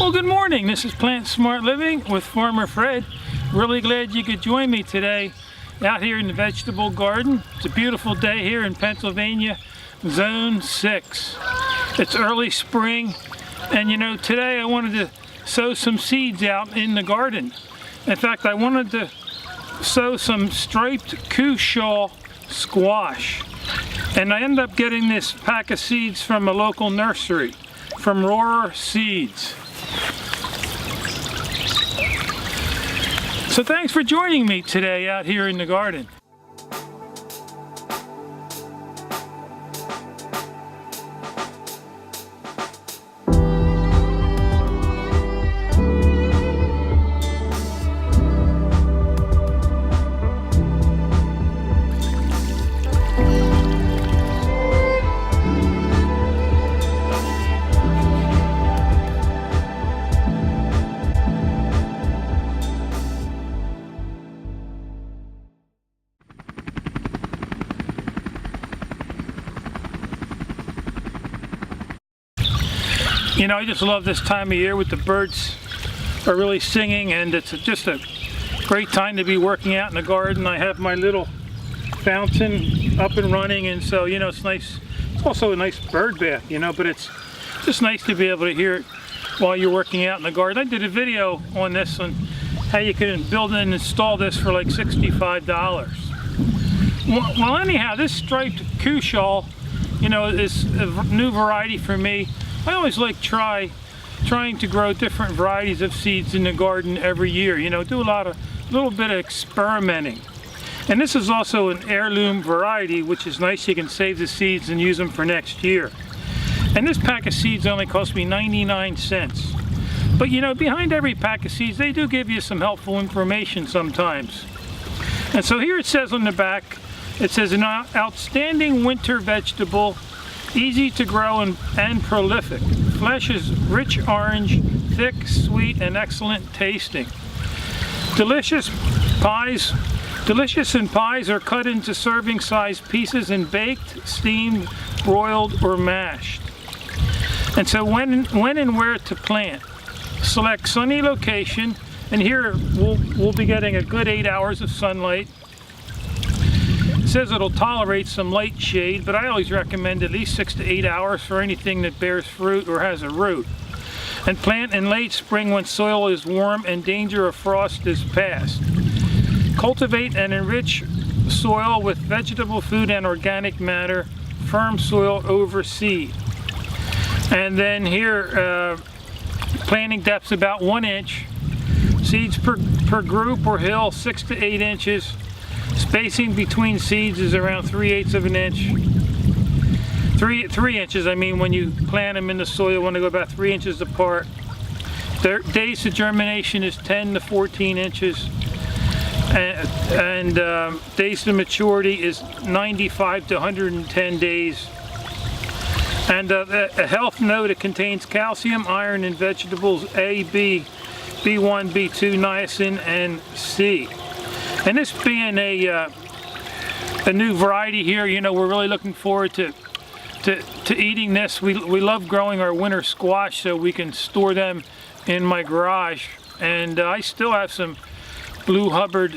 Well, good morning. This is Plant Smart Living with Farmer Fred. Really glad you could join me today out here in the vegetable garden. It's a beautiful day here in Pennsylvania, Zone 6. It's early spring, and you know, today I wanted to sow some seeds out in the garden. In fact, I wanted to sow some striped Cushaw squash. And I ended up getting this pack of seeds from a local nursery, from Roarer Seeds. So thanks for joining me today out here in the garden. You know, I just love this time of year with the birds are really singing, and it's just a great time to be working out in the garden. I have my little fountain up and running, and so, you know, it's nice. It's also a nice bird bath, you know, but it's just nice to be able to hear it while you're working out in the garden. I did a video on this, on how you can build and install this for like $65. Well, anyhow, this striped Cushaw, you know, is a new variety for me. I always like trying to grow different varieties of seeds in the garden every year. You know, do a little bit of experimenting. And this is also an heirloom variety, which is nice. You can save the seeds and use them for next year. And this pack of seeds only cost me 99 cents. But you know, behind every pack of seeds, they do give you some helpful information sometimes. And so here it says on the back, it says an outstanding winter vegetable, easy to grow and prolific. Flesh is rich orange, thick, sweet, and excellent tasting. Delicious in pies are cut into serving size pieces and baked, steamed, broiled, or mashed. And so when and where to plant. Select sunny location, and here we'll be getting a good 8 hours of sunlight. It says it'll tolerate some light shade, but I always recommend at least 6 to 8 hours for anything that bears fruit or has a root. And plant in late spring when soil is warm and danger of frost is past. Cultivate and enrich soil with vegetable food and organic matter, firm soil over seed. And then here, planting depth's about 1 inch. Seeds per group or hill, 6 to 8 inches. Spacing between seeds is around 3/8 of an inch. 3 inches, I mean, when you plant them in the soil, you want to go about 3 inches apart. Their days to germination is 10 to 14 inches. And days to maturity is 95 to 110 days. And a health note, it contains calcium, iron, and vegetables A, B, B1, B2, niacin, and C. And this being a new variety here, you know, we're really looking forward to eating this. We love growing our winter squash so we can store them in my garage. And I still have some Blue Hubbard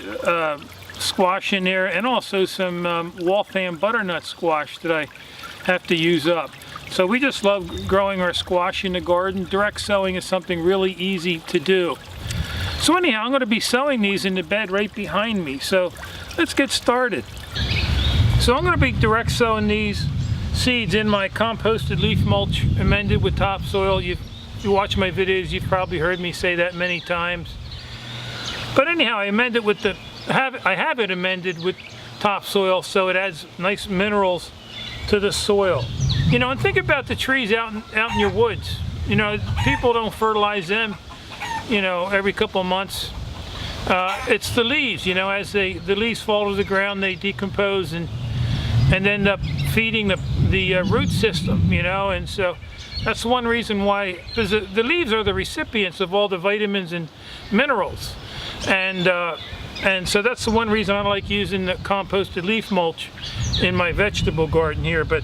squash in there, and also some Waltham butternut squash that I have to use up. So we just love growing our squash in the garden. Direct sowing is something really easy to do. So anyhow, I'm going to be sowing these in the bed right behind me. So let's get started. So I'm going to be direct sowing these seeds in my composted leaf mulch amended with topsoil. If you watch my videos, you've probably heard me say that many times. But anyhow, I have it amended with topsoil so it adds nice minerals to the soil. You know, and think about the trees out in your woods. You know, people don't fertilize them, you know, every couple of months. It's the leaves, you know, as the leaves fall to the ground, they decompose and end up feeding the root system, you know. And so that's one reason why, because the leaves are the recipients of all the vitamins and minerals. And so that's the one reason I like using the composted leaf mulch in my vegetable garden here. But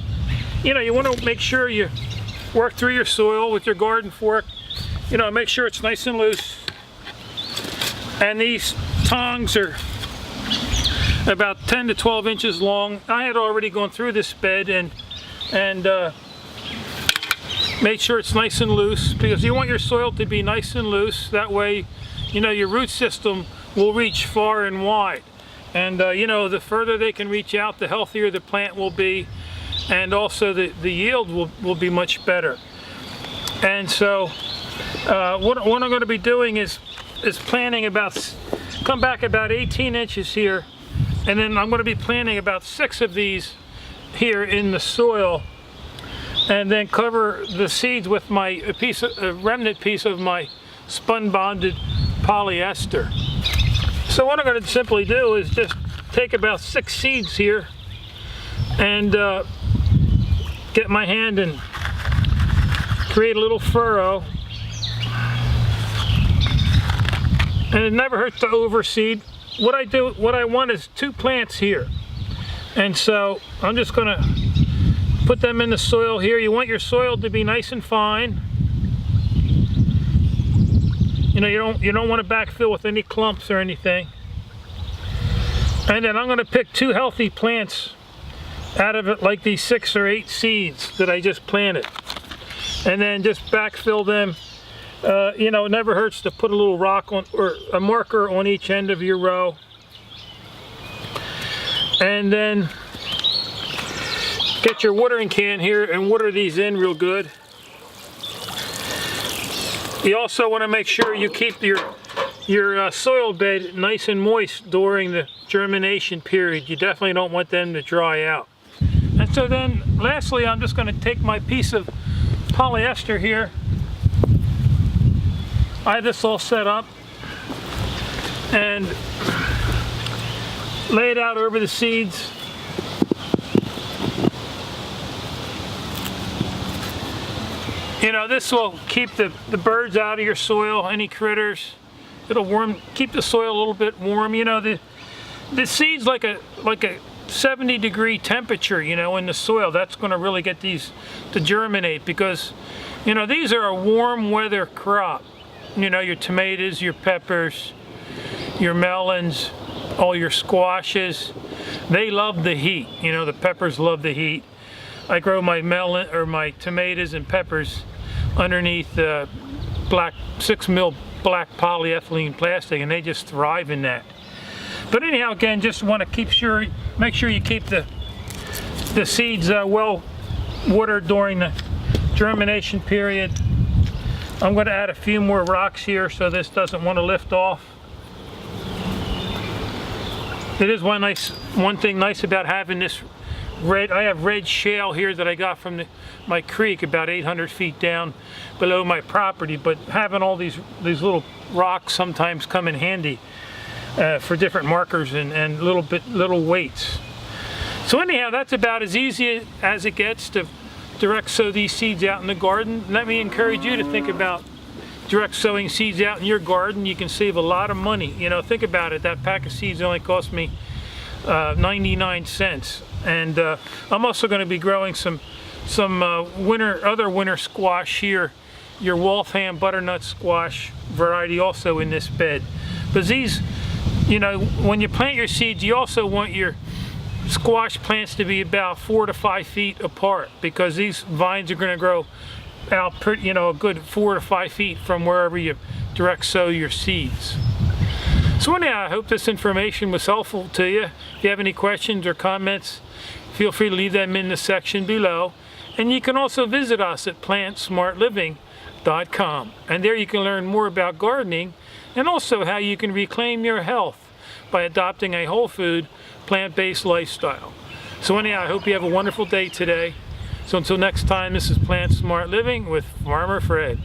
you know, you want to make sure you work through your soil with your garden fork you know, make sure it's nice and loose. And these tongs are about 10 to 12 inches long. I had already gone through this bed and made sure it's nice and loose, because you want your soil to be nice and loose. That way, you know, your root system will reach far and wide. And you know, the further they can reach out, the healthier the plant will be, and also the yield will be much better. And so what I'm going to be doing is planting come back about 18 inches here, and then I'm going to be planting about 6 of these here in the soil, and then cover the seeds with a remnant piece of my spun bonded polyester. So what I'm going to simply do is just take about 6 seeds here and get my hand and create a little furrow. And it never hurts to overseed. What I want is 2 plants here. And so I'm just going to put them in the soil here. You want your soil to be nice and fine. You know, you don't want to backfill with any clumps or anything. And then I'm going to pick 2 healthy plants out of it, like these 6 or 8 seeds that I just planted, and then just backfill them. You know, it never hurts to put a little rock on, or a marker on each end of your row, and then get your watering can here and water these in real good. You also want to make sure you keep your soil bed nice and moist during the germination period. You definitely don't want them to dry out. And so then lastly, I'm just going to take my piece of polyester here. I have this all set up and lay it out over the seeds. You know, this will keep the birds out of your soil, any critters. It'll keep the soil a little bit warm. You know, the seeds like a 70-degree temperature, you know, in the soil. That's going to really get these to germinate, because, you know, these are a warm weather crop. You know, your tomatoes, your peppers, your melons, all your squashes, they love the heat. You know, the peppers love the heat. I grow my my tomatoes and peppers underneath black 6mm black polyethylene plastic, and they just thrive in that. But anyhow, again, just want to make sure you keep the seeds well watered during the germination period. I'm going to add a few more rocks here so this doesn't want to lift off. It is one thing nice about having this I have red shale here that I got from my creek about 800 feet down below my property, but having all these little rocks sometimes come in handy for different markers and little weights. So anyhow, that's about as easy as it gets to direct sow these seeds out in the garden. Let me encourage you to think about direct sowing seeds out in your garden. You can save a lot of money. You know, think about it. That pack of seeds only cost me 99 cents. And I'm also going to be growing some other winter squash here, your Waltham butternut squash variety, also in this bed. But these, you know, when you plant your seeds, you also want your squash plants to be about 4 to 5 feet apart, because these vines are going to grow out pretty, you know, a good 4 to 5 feet from wherever you direct sow your seeds. So anyhow, I hope this information was helpful to you. If you have any questions or comments, feel free to leave them in the section below. And you can also visit us at plantsmartliving.com. And there you can learn more about gardening, and also how you can reclaim your health by adopting a whole food, plant-based lifestyle. So anyhow, I hope you have a wonderful day today. So until next time, this is Plant Smart Living with Farmer Fred.